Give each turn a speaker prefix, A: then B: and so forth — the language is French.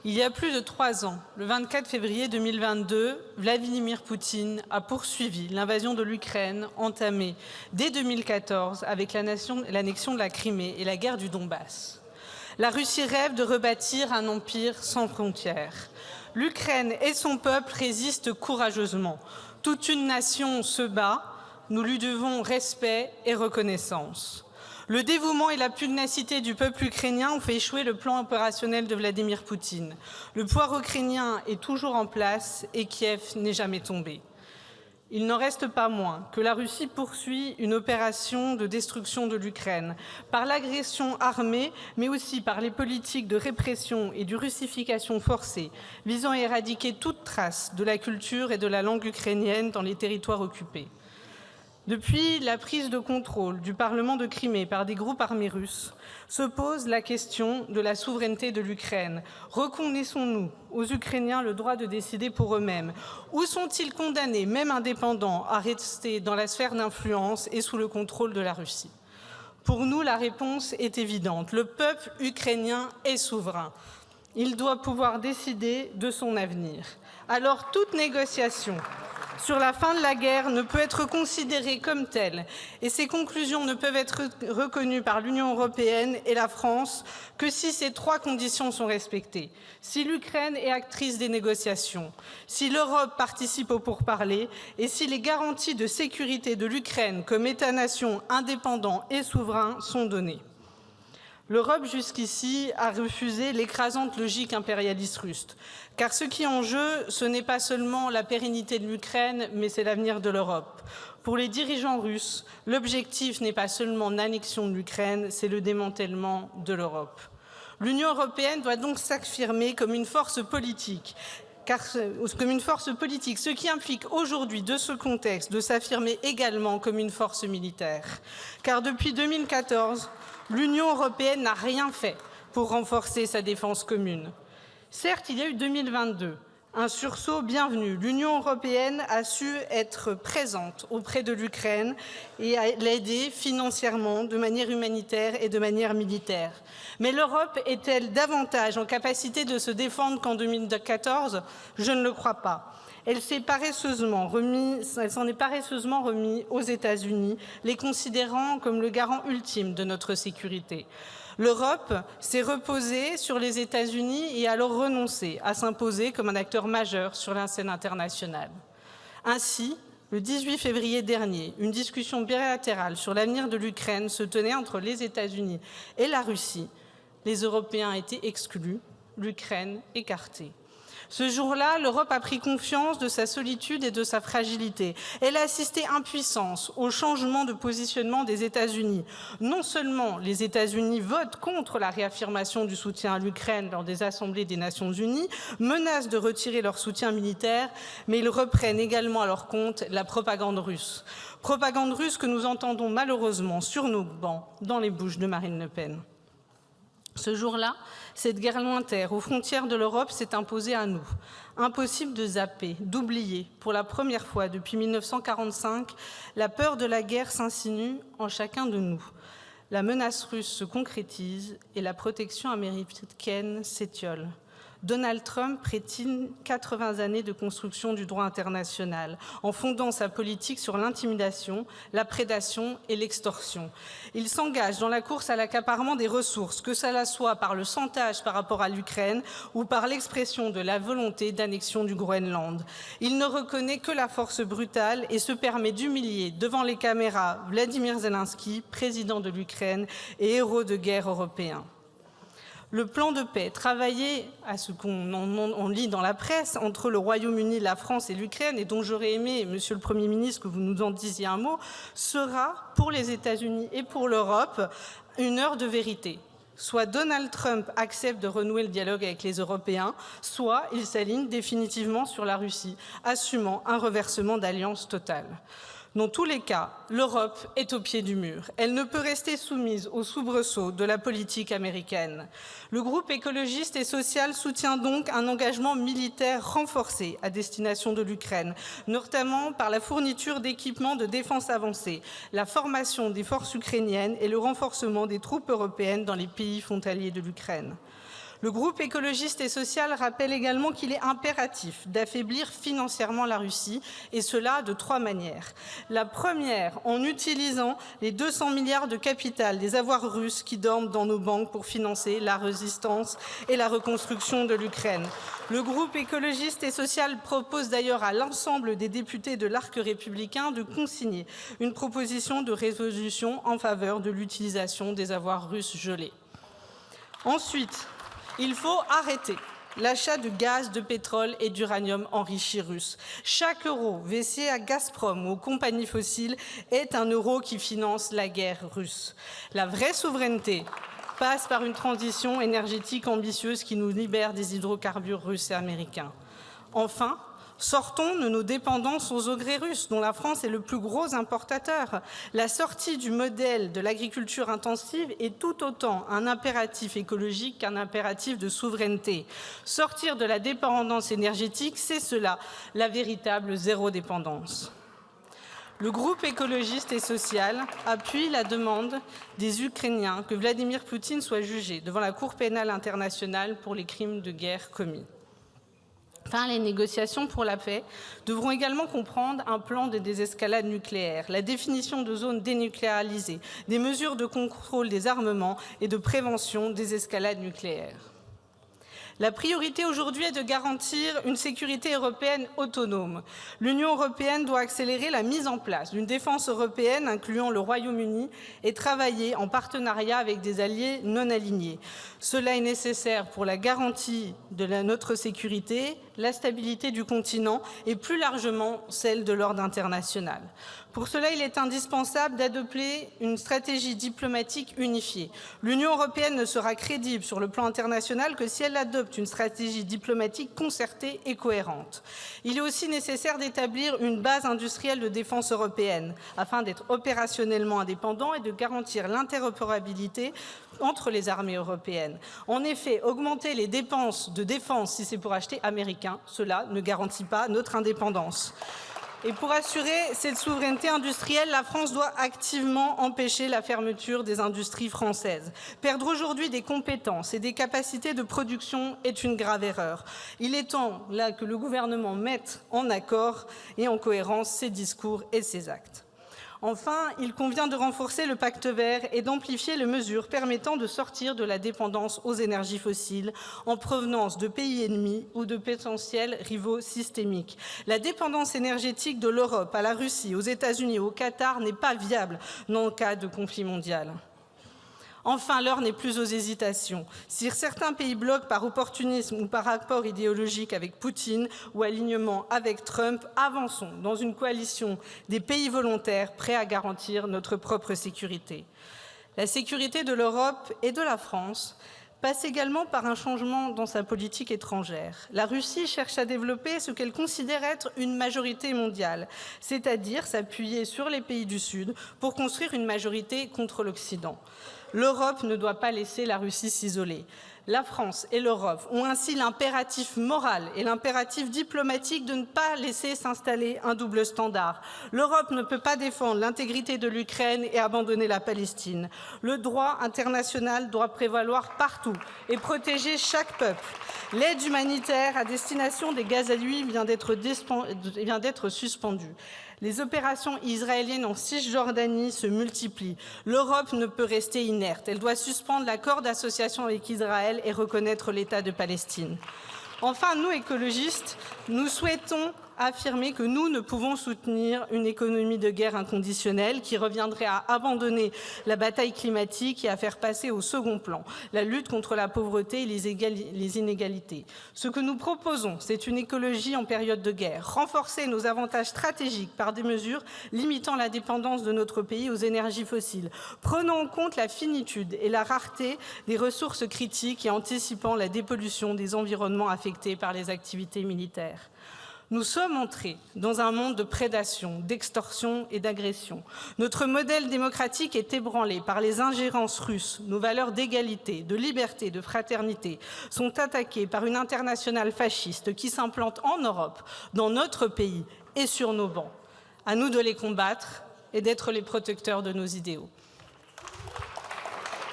A: Il y a plus de 3 ans, le 24 février 2022, Vladimir Poutine a poursuivi l'invasion de l'Ukraine entamée dès 2014 avec l'annexion de la Crimée et la guerre du Donbass. La Russie rêve de rebâtir un empire sans frontières. L'Ukraine et son peuple résistent courageusement. Toute une nation se bat. Nous lui devons respect et reconnaissance. Le dévouement et la pugnacité du peuple ukrainien ont fait échouer le plan opérationnel de Vladimir Poutine. Le pouvoir ukrainien est toujours en place et Kiev n'est jamais tombé. Il n'en reste pas moins que la Russie poursuit une opération de destruction de l'Ukraine par l'agression armée, mais aussi par les politiques de répression et de russification forcée, visant à éradiquer toute trace de la culture et de la langue ukrainienne dans les territoires occupés. Depuis la prise de contrôle du Parlement de Crimée par des groupes armés russes, se pose la question de la souveraineté de l'Ukraine. Reconnaissons-nous aux Ukrainiens le droit de décider pour eux-mêmes? Ou sont-ils condamnés, même indépendants, à rester dans la sphère d'influence et sous le contrôle de la Russie? Pour nous, la réponse est évidente. Le peuple ukrainien est souverain. Il doit pouvoir décider de son avenir. Alors, toute négociation sur la fin de la guerre ne peut être considérée comme telle et ses conclusions ne peuvent être reconnues par l'Union européenne et la France que si ces 3 conditions sont respectées. Si l'Ukraine est actrice des négociations, si l'Europe participe aux pourparlers et si les garanties de sécurité de l'Ukraine comme État-nation indépendant et souverain sont données. L'Europe, jusqu'ici, a refusé l'écrasante logique impérialiste russe. Car ce qui est en jeu, ce n'est pas seulement la pérennité de l'Ukraine, mais c'est l'avenir de l'Europe. Pour les dirigeants russes, l'objectif n'est pas seulement l'annexion de l'Ukraine, c'est le démantèlement de l'Europe. L'Union européenne doit donc s'affirmer comme une force politique, ce qui implique aujourd'hui, de ce contexte, de s'affirmer également comme une force militaire. Car depuis 2014, l'Union européenne n'a rien fait pour renforcer sa défense commune. Certes, il y a eu 2022, un sursaut bienvenu. L'Union européenne a su être présente auprès de l'Ukraine et à l'aider financièrement, de manière humanitaire et de manière militaire. Mais l'Europe est-elle davantage en capacité de se défendre qu'en 2014? Je ne le crois pas. Elle s'en est paresseusement remis aux États-Unis, les considérant comme le garant ultime de notre sécurité. L'Europe s'est reposée sur les États-Unis et a alors renoncé à s'imposer comme un acteur majeur sur la scène internationale. Ainsi, le 18 février dernier, une discussion bilatérale sur l'avenir de l'Ukraine se tenait entre les États-Unis et la Russie. Les Européens étaient exclus, l'Ukraine écartée. Ce jour-là, l'Europe a pris conscience de sa solitude et de sa fragilité. Elle a assisté impuissance au changement de positionnement des États-Unis. Non seulement les États-Unis votent contre la réaffirmation du soutien à l'Ukraine lors des assemblées des Nations Unies, menacent de retirer leur soutien militaire, mais ils reprennent également à leur compte la propagande russe. Propagande russe que nous entendons malheureusement sur nos bancs dans les bouches de Marine Le Pen. Ce jour-là, cette guerre lointaine aux frontières de l'Europe s'est imposée à nous. Impossible de zapper, d'oublier. Pour la première fois depuis 1945, la peur de la guerre s'insinue en chacun de nous. La menace russe se concrétise et la protection américaine s'étiole. Donald Trump prétend 80 années de construction du droit international, en fondant sa politique sur l'intimidation, la prédation et l'extorsion. Il s'engage dans la course à l'accaparement des ressources, que cela soit par le chantage par rapport à l'Ukraine ou par l'expression de la volonté d'annexion du Groenland. Il ne reconnaît que la force brutale et se permet d'humilier devant les caméras Vladimir Zelensky, président de l'Ukraine et héros de guerre européen. Le plan de paix, travaillé à ce qu'on lit dans la presse, entre le Royaume-Uni, la France et l'Ukraine, et dont j'aurais aimé, Monsieur le Premier ministre, que vous nous en disiez un mot, sera, pour les États-Unis et pour l'Europe, une heure de vérité. Soit Donald Trump accepte de renouer le dialogue avec les Européens, soit il s'aligne définitivement sur la Russie, assumant un reversement d'alliance totale. Dans tous les cas, l'Europe est au pied du mur. Elle ne peut rester soumise aux soubresauts de la politique américaine. Le groupe écologiste et social soutient donc un engagement militaire renforcé à destination de l'Ukraine, notamment par la fourniture d'équipements de défense avancés, la formation des forces ukrainiennes et le renforcement des troupes européennes dans les pays frontaliers de l'Ukraine. Le groupe écologiste et social rappelle également qu'il est impératif d'affaiblir financièrement la Russie, et cela de 3 manières. La première, en utilisant les 200 milliards de capital des avoirs russes qui dorment dans nos banques pour financer la résistance et la reconstruction de l'Ukraine. Le groupe écologiste et social propose d'ailleurs à l'ensemble des députés de l'arc républicain de consigner une proposition de résolution en faveur de l'utilisation des avoirs russes gelés. Ensuite, il faut arrêter l'achat de gaz, de pétrole et d'uranium enrichi russe. Chaque euro versé à Gazprom ou aux compagnies fossiles est un euro qui finance la guerre russe. La vraie souveraineté passe par une transition énergétique ambitieuse qui nous libère des hydrocarbures russes et américains. Enfin, sortons de nos dépendances aux engrais russes, dont la France est le plus gros importateur. La sortie du modèle de l'agriculture intensive est tout autant un impératif écologique qu'un impératif de souveraineté. Sortir de la dépendance énergétique, c'est cela, la véritable zéro dépendance. Le groupe écologiste et social appuie la demande des Ukrainiens que Vladimir Poutine soit jugé devant la Cour pénale internationale pour les crimes de guerre commis. Enfin, les négociations pour la paix devront également comprendre un plan de désescalade nucléaire, la définition de zones dénucléarisées, des mesures de contrôle des armements et de prévention des escalades nucléaires. La priorité aujourd'hui est de garantir une sécurité européenne autonome. L'Union européenne doit accélérer la mise en place d'une défense européenne incluant le Royaume-Uni et travailler en partenariat avec des alliés non alignés. Cela est nécessaire pour la garantie de notre sécurité, la stabilité du continent et plus largement celle de l'ordre international. Pour cela, il est indispensable d'adopter une stratégie diplomatique unifiée. L'Union européenne ne sera crédible sur le plan international que si elle adopte une stratégie diplomatique concertée et cohérente. Il est aussi nécessaire d'établir une base industrielle de défense européenne afin d'être opérationnellement indépendant et de garantir l'interopérabilité entre les armées européennes. En effet, augmenter les dépenses de défense si c'est pour acheter américain, cela ne garantit pas notre indépendance. Et pour assurer cette souveraineté industrielle, la France doit activement empêcher la fermeture des industries françaises. Perdre aujourd'hui des compétences et des capacités de production est une grave erreur. Il est temps là que le gouvernement mette en accord et en cohérence ses discours et ses actes. Enfin, il convient de renforcer le pacte vert et d'amplifier les mesures permettant de sortir de la dépendance aux énergies fossiles en provenance de pays ennemis ou de potentiels rivaux systémiques. La dépendance énergétique de l'Europe à la Russie, aux États-Unis et au Qatar n'est pas viable dans le cas de conflit mondial. Enfin, l'heure n'est plus aux hésitations. Si certains pays bloquent par opportunisme ou par rapport idéologique avec Poutine ou alignement avec Trump, avançons dans une coalition des pays volontaires prêts à garantir notre propre sécurité. La sécurité de l'Europe et de la France passe également par un changement dans sa politique étrangère. La Russie cherche à développer ce qu'elle considère être une majorité mondiale, c'est-à-dire s'appuyer sur les pays du Sud pour construire une majorité contre l'Occident. L'Europe ne doit pas laisser la Russie s'isoler. La France et l'Europe ont ainsi l'impératif moral et l'impératif diplomatique de ne pas laisser s'installer un double standard. L'Europe ne peut pas défendre l'intégrité de l'Ukraine et abandonner la Palestine. Le droit international doit prévaloir partout et protéger chaque peuple. L'aide humanitaire à destination des Gazaouis vient d'être suspendue. Les opérations israéliennes en Cisjordanie se multiplient. L'Europe ne peut rester inerte. Elle doit suspendre l'accord d'association avec Israël et reconnaître l'État de Palestine. Enfin, nous, écologistes, nous souhaitons affirmer que nous ne pouvons soutenir une économie de guerre inconditionnelle qui reviendrait à abandonner la bataille climatique et à faire passer au second plan la lutte contre la pauvreté et les inégalités. Ce que nous proposons, c'est une écologie en période de guerre, renforcer nos avantages stratégiques par des mesures limitant la dépendance de notre pays aux énergies fossiles, prenant en compte la finitude et la rareté des ressources critiques et anticipant la dépollution des environnements affectés par les activités militaires. Nous sommes entrés dans un monde de prédation, d'extorsion et d'agression. Notre modèle démocratique est ébranlé par les ingérences russes. Nos valeurs d'égalité, de liberté, de fraternité sont attaquées par une internationale fasciste qui s'implante en Europe, dans notre pays et sur nos bancs. À nous de les combattre et d'être les protecteurs de nos idéaux.